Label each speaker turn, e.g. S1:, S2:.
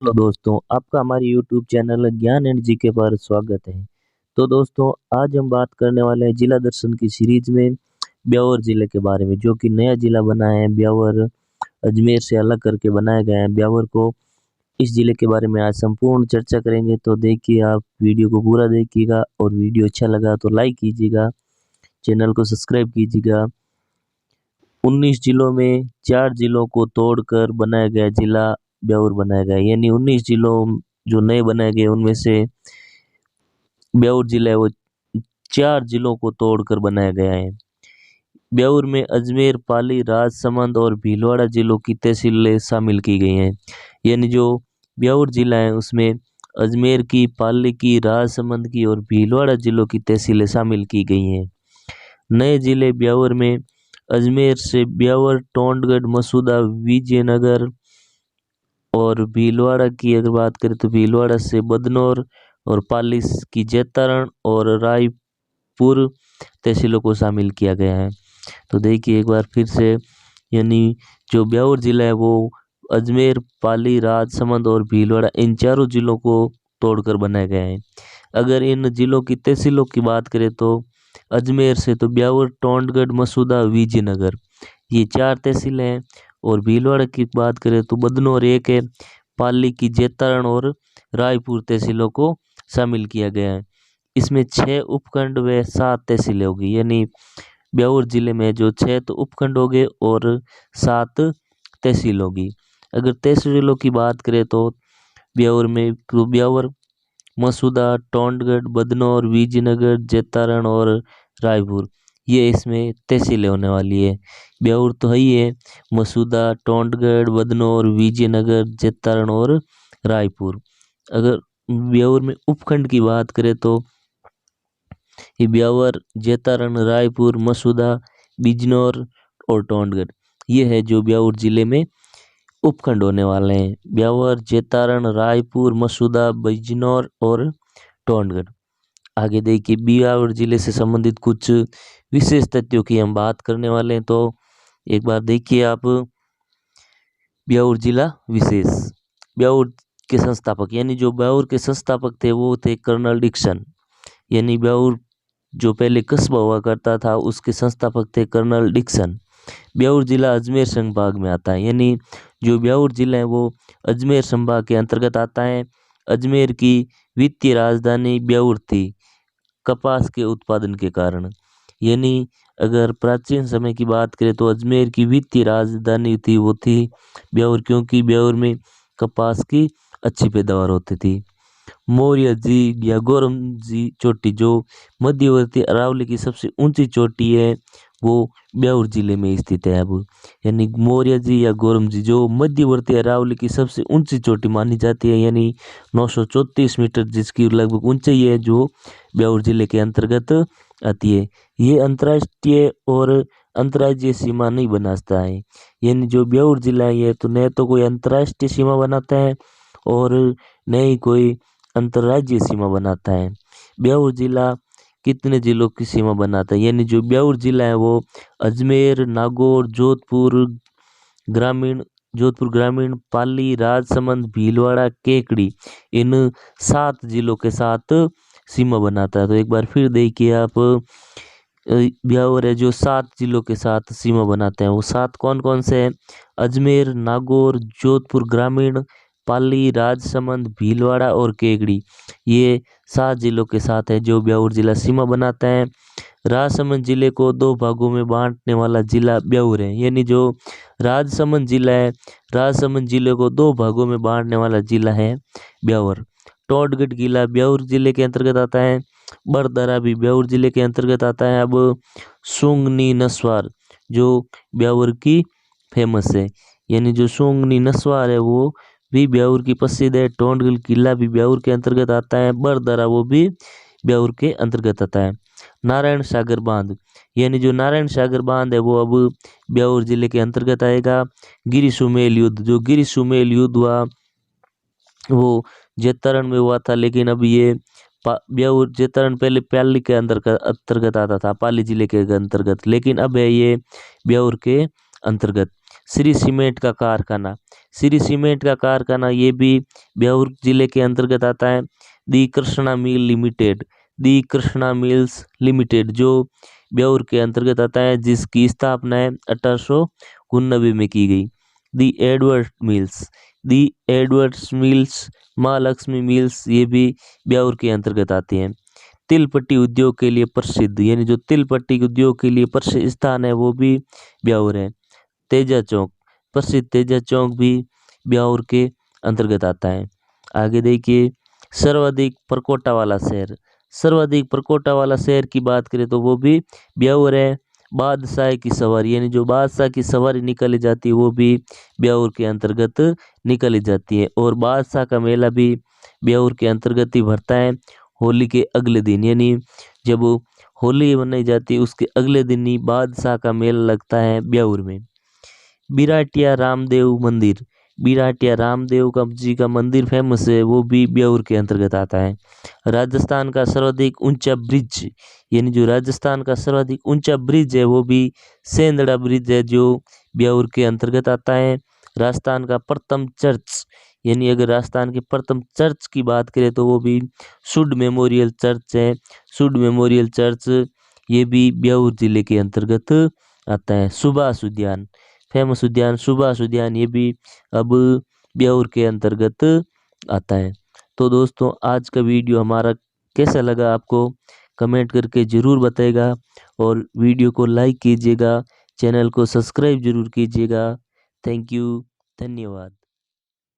S1: Hello दोस्तों, आपका हमारे YouTube चैनल ज्ञान एंड जीके पर स्वागत है। तो दोस्तों, आज हम बात करने वाले हैं जिला दर्शन की सीरीज में ब्यावर जिले के बारे में, जो कि नया जिला बना है। ब्यावर अजमेर से अलग करके बनाया गया है ब्यावर को। इस जिले के बारे में आज संपूर्ण चर्चा करेंगे, तो देखिए, आप वीडियो को पूरा देखिएगा और वीडियो अच्छा लगा तो लाइक कीजिएगा, चैनल को सब्सक्राइब कीजिएगा। 19 जिलों में 4 जिलों को तोड़कर बनाया गया जिला ब्यावर बनाया गया है। यानी 19 जिलों जो नए बनाए गए उनमें से ब्यावर जिला है वो 4 जिलों को तोड़कर बनाया गया है। ब्यावर में अजमेर, पाली, राजसमंद और भीलवाड़ा जिलों की तहसीलें शामिल की गई हैं। यानी जो ब्यावर जिला है उसमें अजमेर की, पाली की, राजसमंद की और भीलवाड़ा जिलों की तहसीलें शामिल की गई हैं। नए जिले ब्यावर में अजमेर से ब्यावर, टोंडगढ़, मसूदा, विजयनगर और भीलवाड़ा की अगर बात करें तो भीलवाड़ा से बदनौर और पाली की जैतारण और रायपुर तहसीलों को शामिल किया गया है। तो देखिए एक बार फिर से, यानी जो ब्यावर जिला है वो अजमेर, पाली, राजसमंद और भीलवाड़ा इन चारों जिलों को तोड़कर बनाया गया है। अगर इन जिलों की तहसीलों की बात करें तो अजमेर से तो ब्यावर, टोंडगढ़, मसूदा, विजयनगर ये 4 तहसीलें हैं। और भीलवाड़ा की बात करें तो बदनौर एक है, पाली की जैतारण और रायपुर तहसीलों को शामिल किया गया है। इसमें 6 उपखंड व 7 तहसीलें होगी। यानी ब्यावर जिले में जो 6 तो उपखंड हो गए और 7 तहसील होगी। अगर तहसीलों की बात करें तो ब्यावर में तो ब्यावर, मसूदा, टोंडगढ़, बदनौर, विजयनगर, जैतारण और रायपुर ये इसमें तहसीलें होने वाली है। ब्यावर तो है ही है, मसूदा, टोंडगढ़, बदनौर, विजयनगर, जैतारण और रायपुर। अगर ब्यावर में उपखंड की बात करें तो ये ब्यावर, जैतारण, रायपुर, मसूदा, बिजनौर और टोंडगढ़ ये है जो ब्यावर जिले में उपखंड होने वाले हैं। ब्यावर, जैतारण, रायपुर, मसूदा, बिजनौर और टोंडगढ़। आगे देखिए, ब्यावर जिले से संबंधित कुछ विशेष तथ्यों की हम बात करने वाले हैं। तो एक बार देखिए आप, ब्यावर जिला विशेष। ब्यावर के संस्थापक, यानी जो ब्यावर के संस्थापक थे वो थे कर्नल डिक्सन। यानी ब्यावर जो पहले कस्बा हुआ करता था उसके संस्थापक थे कर्नल डिक्सन। ब्यावर जिला अजमेर संभाग में आता है। यानी जो ब्यावर जिला है वो अजमेर संभाग के अंतर्गत आता है। अजमेर की वित्तीय राजधानी ब्यावर थी कपास के उत्पादन के कारण। यानी अगर प्राचीन समय की बात करें तो अजमेर की वित्तीय राजधानी थी वो थी ब्यावर, क्योंकि ब्यावर में कपास की अच्छी पैदावार होती थी। मौर्य जी या गौरम जी चोटी जो मध्यवर्ती अरावली की सबसे ऊंची चोटी है वो ब्यावर जिले में स्थित है अब। यानी मौर्य जी या गौरम जी जो मध्यवर्ती अरावली की सबसे ऊंची चोटी मानी जाती है, यानी 934 मीटर जिसकी लगभग ऊंचाई है, जो ब्यावर जिले के अंतर्गत आती है। ये अंतर्राष्ट्रीय और अंतर्राज्यीय सीमा नहीं बनाता है। यानी जो ब्यावर जिला है ये तो न तो कोई अंतर्राष्ट्रीय सीमा बनाता है और न ही कोई अंतर्राज्यीय सीमा बनाता है। ब्यावर जिला कितने जिलों की सीमा बनाता है? यानी जो ब्यावर जिला है वो अजमेर, नागौर, जोधपुर ग्रामीण, पाली, राजसमंद, भीलवाड़ा, केकड़ी इन 7 जिलों के साथ सीमा बनाता है। तो एक बार फिर देखिए आप, ब्यावर है जो 7 जिलों के साथ सीमा बनाते हैं। वो 7 कौन कौन से हैं? अजमेर, नागौर, जोधपुर ग्रामीण, पाली, राजसमंद, भीलवाड़ा और केकड़ी ये 7 जिलों के साथ है जो ब्यावर जिला सीमा बनाता है। राजसमंद जिले को 2 भागों में बांटने वाला जिला ब्यावर है। यानी जो राजसमंद जिला है, राजसमंद जिले को 2 भागों में बांटने वाला जिला है ब्यावर। टोंडगढ़ किला ब्यावर जिले के अंतर्गत आता है। बरदरा भी ब्यावर जिले के अंतर्गत आता है। अब सुंगनी नस्वार जो ब्यावर की फेमस है, यानी जो सुंगनी नस्वार है वो भी ब्यावर की प्रसिद्ध है। टोंडगढ़ किला भी ब्यावर के अंतर्गत आता है। बरदरा वो भी ब्यावर के अंतर्गत आता है। नारायण सागर बांध, यानी जो नारायण सागर बांध है वो अब ब्यावर जिले के अंतर्गत आएगा। गिरि सुमेल युद्ध, जो गिरि सुमेल युद्ध हुआ वो जैतारण में हुआ था, लेकिन अब ये ब्यावर जैतारण पहले पाली के अंतर्गत आता था, पाली जिले के अंतर्गत, लेकिन अब है ये ब्यावर के अंतर्गत। श्री सीमेंट का कारखाना, श्री सीमेंट का कारखाना ये भी ब्यावर जिले के अंतर्गत आता है। दी कृष्णा मिल लिमिटेड, दी कृष्णा मिल्स लिमिटेड जो ब्यावर के अंतर्गत आता है, जिसकी स्थापना है 1899 में की गई। दी एडवर्ड मिल्स, दी एडवर्ड्स मिल्स, माँ लक्ष्मी मिल्स ये भी ब्यावर के अंतर्गत आते हैं। तिल पट्टी उद्योग के लिए प्रसिद्ध, यानी जो तिल पट्टी उद्योग के लिए प्रसिद्ध स्थान है वो भी ब्यावर है। तेजा चौक, प्रसिद्ध तेजा चौक भी ब्यावर के अंतर्गत आता है। आगे देखिए, सर्वाधिक परकोटा वाला शहर, सर्वाधिक परकोटा वाला शहर की बात करें तो वो भी ब्यावर है। बादशाह की सवारी, यानी जो बादशाह की सवारी निकाली जाती है वो भी ब्यावर के अंतर्गत निकाली जाती है। और बादशाह का मेला भी ब्यावर के अंतर्गत ही भरता है। होली के अगले दिन, यानी जब होली मनाई जाती है उसके अगले दिन ही बादशाह का मेला लगता है ब्यावर में। बिराटिया रामदेव मंदिर, बिराटिया रामदेव का जी का मंदिर फेमस है, वो भी ब्यावर के अंतर्गत आता है। राजस्थान का सर्वाधिक ऊंचा ब्रिज, यानी जो राजस्थान का सर्वाधिक ऊंचा ब्रिज है वो भी सेंदड़ा ब्रिज है जो ब्यावर के अंतर्गत आता है। राजस्थान का प्रथम चर्च, यानी अगर राजस्थान के प्रथम चर्च की बात करें तो वो भी शुड मेमोरियल चर्च है। शुड मेमोरियल चर्च ये भी ब्यावर जिले के अंतर्गत आता है। सुभाष उद्यान, फेमस उद्यान सुभाष उद्यान ये भी अब ब्यावर के अंतर्गत आता है। तो दोस्तों आज का वीडियो हमारा कैसा लगा आपको कमेंट करके ज़रूर बताइएगा, और वीडियो को लाइक कीजिएगा, चैनल को सब्सक्राइब जरूर कीजिएगा। थैंक यू, धन्यवाद।